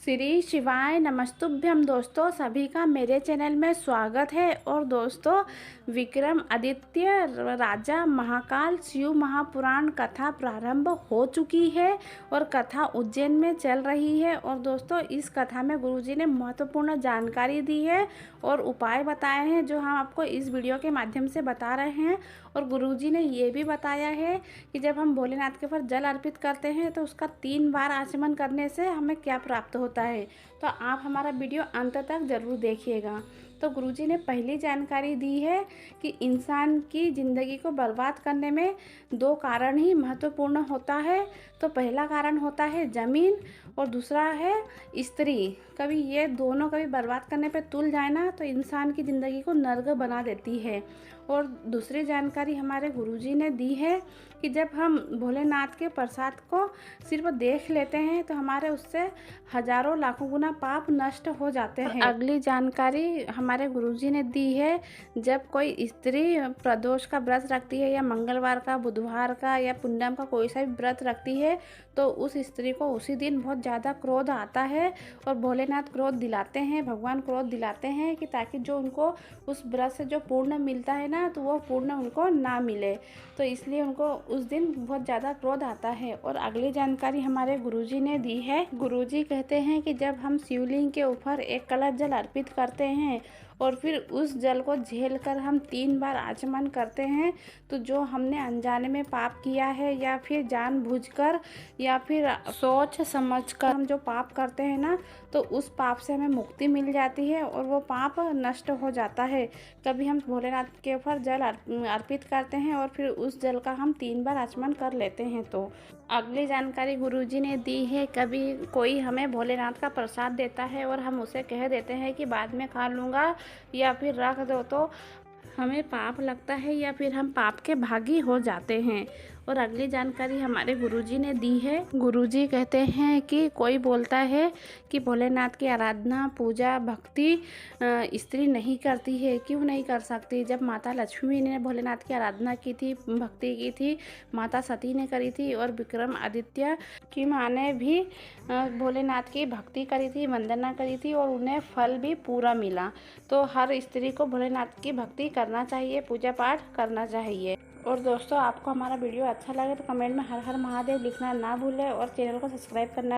श्री शिवाय नमस्तुभ्यम। दोस्तों सभी का मेरे चैनल में स्वागत है। और दोस्तों विक्रम आदित्य राजा महाकाल शिव महापुराण कथा प्रारंभ हो चुकी है और कथा उज्जैन में चल रही है। और दोस्तों इस कथा में गुरुजी ने महत्वपूर्ण जानकारी दी है और उपाय बताए हैं जो हम आपको इस वीडियो के माध्यम से बता रहे हैं। और गुरुजी ने ये भी बताया है कि जब हम भोलेनाथ के ऊपर जल अर्पित करते हैं तो उसका 3 बार आचमन करने से हमें क्या प्राप्त होता है। तो आप हमारा वीडियो अंत तक ज़रूर देखिएगा। तो गुरुजी ने पहली जानकारी दी है कि इंसान की ज़िंदगी को बर्बाद करने में 2 कारण ही महत्वपूर्ण होता है। तो पहला कारण होता है ज़मीन और दूसरा है स्त्री। कभी ये दोनों कभी बर्बाद करने पे तुल जाए ना तो इंसान की ज़िंदगी को नर्क बना देती है। और दूसरी जानकारी हमारे गुरुजी ने दी है कि जब हम भोलेनाथ के प्रसाद को सिर्फ देख लेते हैं तो हमारे उससे हजारों लाखों गुना पाप नष्ट हो जाते हैं। अगली जानकारी हमारे गुरुजी ने दी है, जब कोई स्त्री प्रदोष का व्रत रखती है या मंगलवार का, बुधवार का या पूर्णिमा का कोई सा भी व्रत रखती है तो उस स्त्री को उसी दिन बहुत ज़्यादा क्रोध आता है और भोलेनाथ क्रोध दिलाते हैं, भगवान क्रोध दिलाते हैं कि ताकि जो उनको उस व्रत से जो पुण्य मिलता है ना तो वो पुण्य उनको ना मिले। तो इसलिए उनको उस दिन बहुत ज़्यादा क्रोध आता है। और अगली जानकारी हमारे गुरुजी ने दी है। गुरुजी कहते हैं कि जब हम शिवलिंग के ऊपर एक कलश जल अर्पित करते हैं और फिर उस जल को झेल कर हम 3 बार आचमन करते हैं तो जो हमने अनजाने में पाप किया है या फिर जानबूझकर या फिर सोच समझकर हम जो पाप करते हैं ना तो उस पाप से हमें मुक्ति मिल जाती है और वो पाप नष्ट हो जाता है। कभी हम भोलेनाथ के ऊपर जल अर्पित करते हैं और फिर उस जल का हम 3 बार आचमन कर लेते हैं। तो अगली जानकारी गुरुजी ने दी है, कभी कोई हमें भोलेनाथ का प्रसाद देता है और हम उसे कह देते हैं कि बाद में खा लूँगा या फिर रख दो तो हमें पाप लगता है या फिर हम पाप के भागी हो जाते हैं। और अगली जानकारी हमारे गुरुजी ने दी है। गुरुजी कहते हैं कि कोई बोलता है कि भोलेनाथ की आराधना पूजा भक्ति स्त्री नहीं करती है, क्यों नहीं कर सकती। जब माता लक्ष्मी ने भोलेनाथ की आराधना की थी, भक्ति की थी, माता सती ने करी थी और विक्रम आदित्य की माँ ने भी भोलेनाथ की भक्ति करी थी, वंदना करी थी और उन्हें फल भी पूरा मिला। तो हर स्त्री को भोलेनाथ की भक्ति करना चाहिए, पूजा पाठ करना चाहिए। और दोस्तों आपको हमारा वीडियो अच्छा लगे तो कमेंट में हर हर महादेव लिखना ना भूलें और चैनल को सब्सक्राइब करना